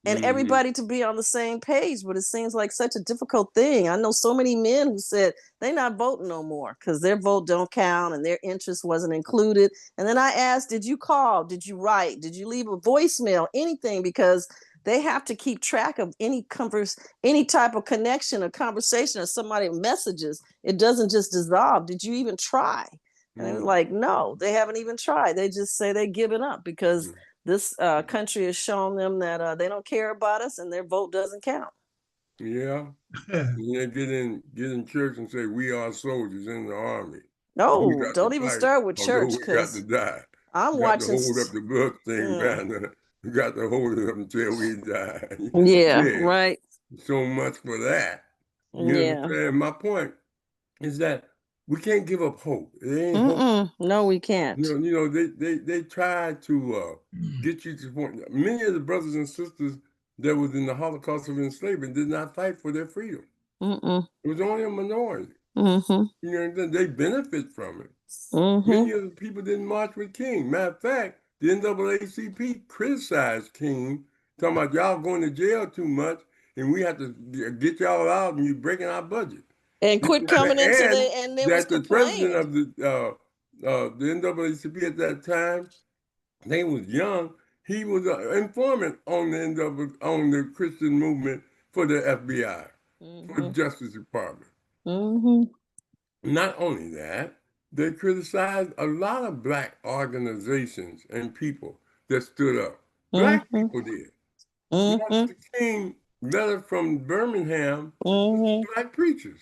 And everybody to be on the same page, but it seems like such a difficult thing. I know so many men who said they're not voting no more because their vote don't count and their interest wasn't included. And then I asked, did you call? Did you write? Did you leave a voicemail? Anything, because they have to keep track of any type of connection or conversation or somebody messages. It doesn't just dissolve. Did you even try? And they were like, no, they haven't even tried. They just say they're giving up because this country has shown them that they don't care about us and their vote doesn't count. Yeah. They get in church and say, we are soldiers in the army. No, don't even start with church, because we got to die. I'm watching. To hold up the bloodstained banner. We got to hold it up until we die. Right. So much for that. You understand? My point is that we can't give up hope. It ain't hope. No, we can't. They try to get you to point. Many of the brothers and sisters that was in the Holocaust of enslavement did not fight for their freedom. It was only a minority. They benefit from it. Many of the people didn't march with King. Matter of fact, the NAACP criticized King, talking about y'all going to jail too much, and we have to get y'all out, and you're breaking our budget. And quit coming into and there was the president of the NAACP at that time, they was young. He was an informant on on the Christian movement for the FBI, for the Justice Department. Not only that, they criticized a lot of black organizations and people that stood up. Black people did. Martin Luther King letter from Birmingham was to black preachers.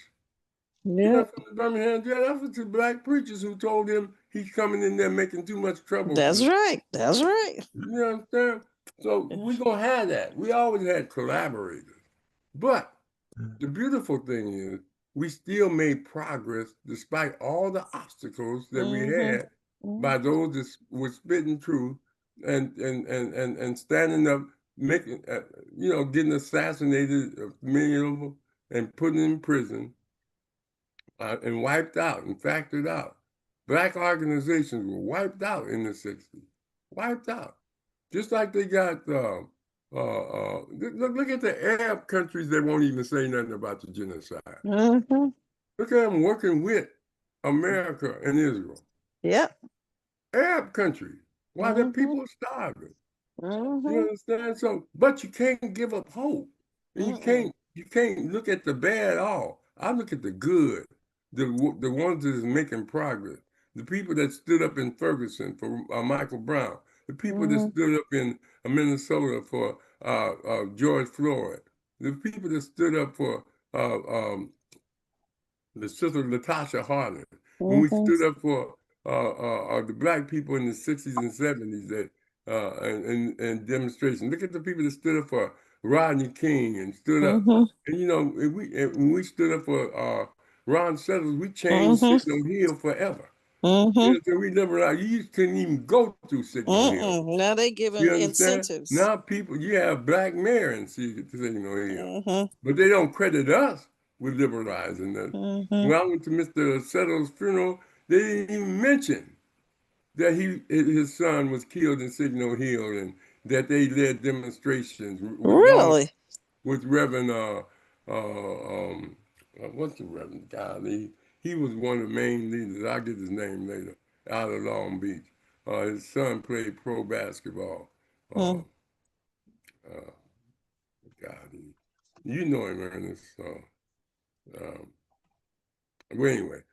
Yeah, From the Birmingham jail, that was to black preachers who told him he's coming in there making too much trouble. that's right. That's right. You understand? So we're going to have that. We always had collaborators. But the beautiful thing is we still made progress despite all the obstacles that we had by those that were spitting truth and standing up, making, getting assassinated, many of them, and put in prison and wiped out and factored out. Black organizations were wiped out in the 60s, wiped out. Just like they got, look at the Arab countries that won't even say nothing about the genocide. Look at them working with America and Israel. Yep. Arab countries, while their people are starving. You understand? So, but you can't give up hope. And you can't look at the bad all. I look at the good, the ones that is making progress. The people that stood up in Ferguson for Michael Brown, the people that stood up in Minnesota for George Floyd, the people that stood up for the sister Latasha Harlin, when we stood up for the black people in the 60s and 70s that and demonstrations. Look at the people that stood up for Rodney King and stood up. And when we stood up for Ron Settles, we changed Signal Hill forever. So we never, you couldn't even go through Signal Hill. Now they giving incentives. Now you have black mayor in Signal Hill, but they don't credit us with liberalizing this. When I went to Mr. Settles' funeral, they didn't even mention that his son was killed in Signal Hill and that they led demonstrations. Really? With Reverend, what's the Reverend guy? He was one of the main leaders. I'll get his name later, out of Long Beach. His son played pro basketball. God, you know him, Ernest. Well, anyway,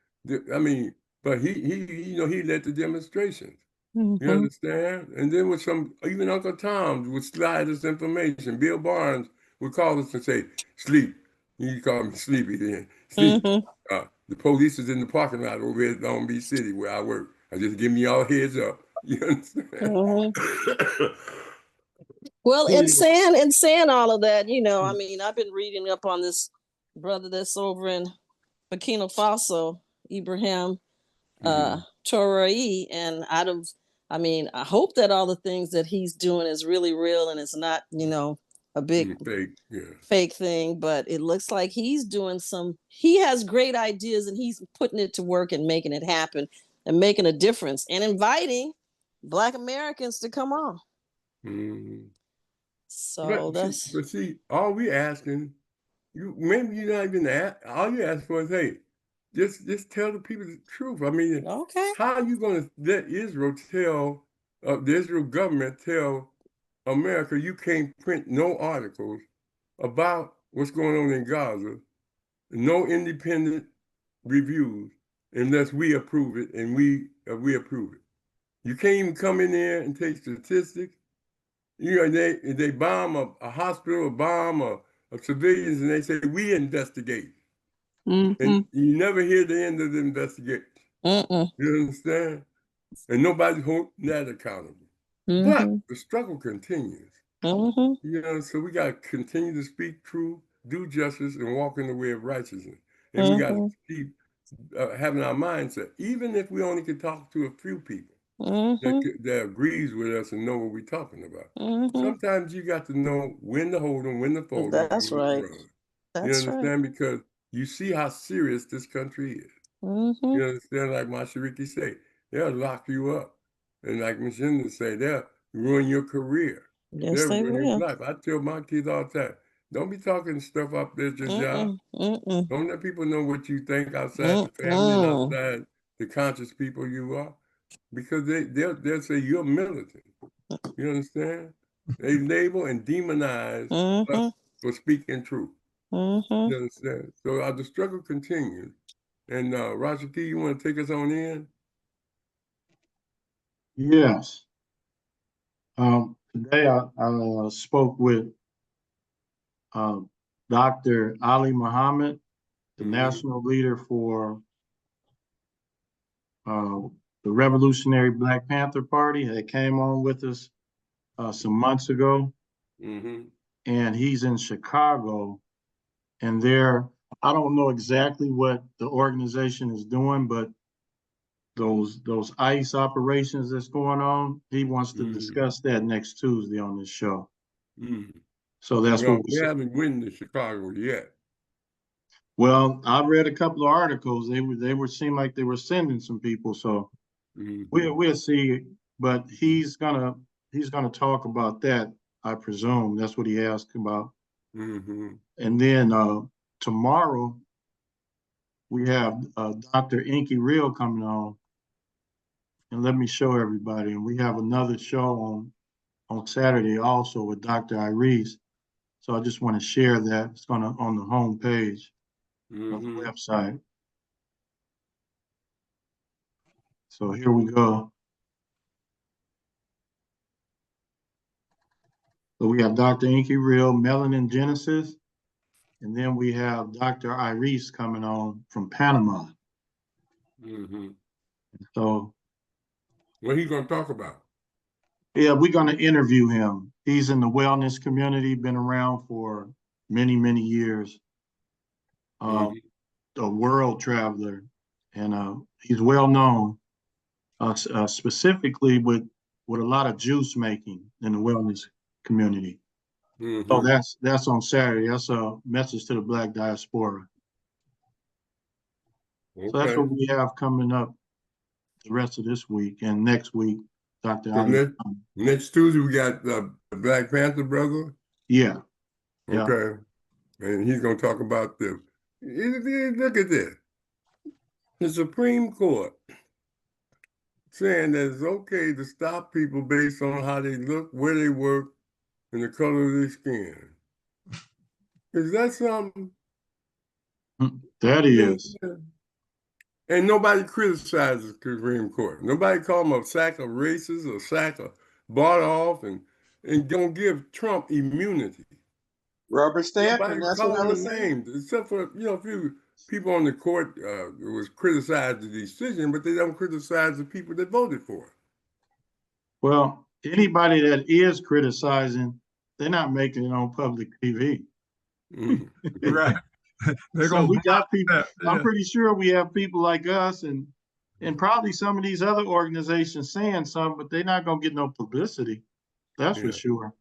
but he led the demonstrations. You understand? And then with even Uncle Tom would slide us information. Bill Barnes would call us and say, "Sleep." He called me Sleepy then. Sleep. The police is in the parking lot over at Long Beach City where I work. I just give me all heads up. You understand? Well, in saying all of that, I've been reading up on this brother that's over in Burkina Faso, Ibrahim Traoré, and I hope that all the things that he's doing is really real and it's not, a big fake thing, but it looks like he has great ideas and he's putting it to work and making it happen and making a difference and inviting Black Americans to come on. So but see, all we asking, maybe you're not even all you ask for is, hey, just tell the people the truth. How are you going to let Israel tell, the Israel government tell America you can't print no articles about what's going on in Gaza, no independent reviews, unless we approve it, and we approve it. You can't even come in there and take statistics. They bomb a hospital, bomb civilians, and they say, we investigate. And you never hear the end of the investigation. You understand? And nobody's holding that accountable. But the struggle continues. So we got to continue to speak truth, do justice, and walk in the way of righteousness. And we got to keep having our mindset, even if we only can talk to a few people that agrees with us and know what we're talking about. Sometimes you got to know when to hold them, when to fold them. That's right. You understand? Because you see how serious this country is. You understand? Like Mashariki say, they'll lock you up. And like Mshinda say, they'll ruin your career. Yes, they'll they ruin will. your life. I tell my kids all the time, don't be talking stuff up there at your job. Don't let people know what you think outside the family and outside the conscious people you are, because they'll say you're militant. You understand? They label and demonize us for speaking truth. You understand? So the struggle continues. And Rashaki, you want to take us on in? Yes. Today I spoke with Dr. Ali Muhammad, the national leader for the Revolutionary Black Panther Party. That came on with us some months ago. And he's in Chicago. And I don't know exactly what the organization is doing, but those ICE operations that's going on, he wants to discuss that next Tuesday on this show. So that's Well, what we haven't been to Chicago yet. Well, I read a couple of articles. They seem like they were sending some people. So we'll see. But he's gonna talk about that. I presume that's what he asked about. And then tomorrow we have Dr. Inky Real coming on. And let me show everybody. And we have another show on Saturday also with Dr. Iris. So I just want to share that. It's on the home page of the website. So here we go. So we have Dr. Inky Real, Melanin Genesis, and then we have Dr. Iris coming on from Panama. So what are you going to talk about? Yeah, we're going to interview him. He's in the wellness community, been around for many, many years. A world traveler, and he's well known, specifically with a lot of juice making in the wellness community. So that's on Saturday. That's a message to the Black diaspora. So that's what we have coming up the rest of this week, and next week, Dr. Ali. Next Tuesday we got the Black Panther brother. Yeah. Okay. And he's going to talk about look at this. The Supreme Court saying that it's okay to stop people based on how they look, where they work, and the color of their skin. Is that something? That is. And nobody criticizes the Supreme Court. Nobody call them a sack of racists or sack of bought off and don't give Trump immunity. Rubber stamp, Nobody and that's call what I him was saying. names, except for a few people on the court was criticized the decision, but they don't criticize the people that voted for it. Well, anybody that is criticizing, they're not making it on public TV. Right. So we got people. I'm pretty sure we have people like us and probably some of these other organizations saying something, but they're not gonna get no publicity. That's for sure.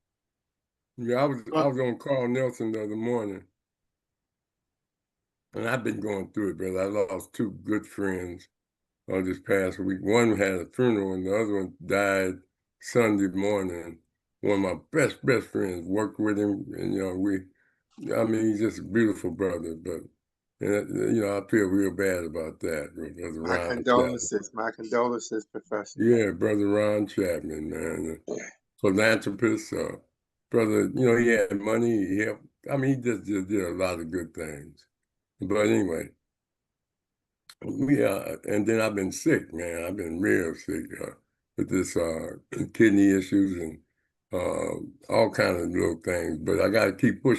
Yeah, I was on Carl Nelson the other morning, and I've been going through it, brother. I lost two good friends this past week. One had a funeral, and the other one died Sunday morning. One of my best friends worked with him, and he's just a beautiful brother, but I feel real bad about that. My condolences, Professor. Yeah, Brother Ron Chapman, man, philanthropist, brother. He had money. He helped. He just did a lot of good things. But anyway, and then I've been sick, man. I've been real sick with this kidney issues and all kinds of little things. But I got to keep pushing.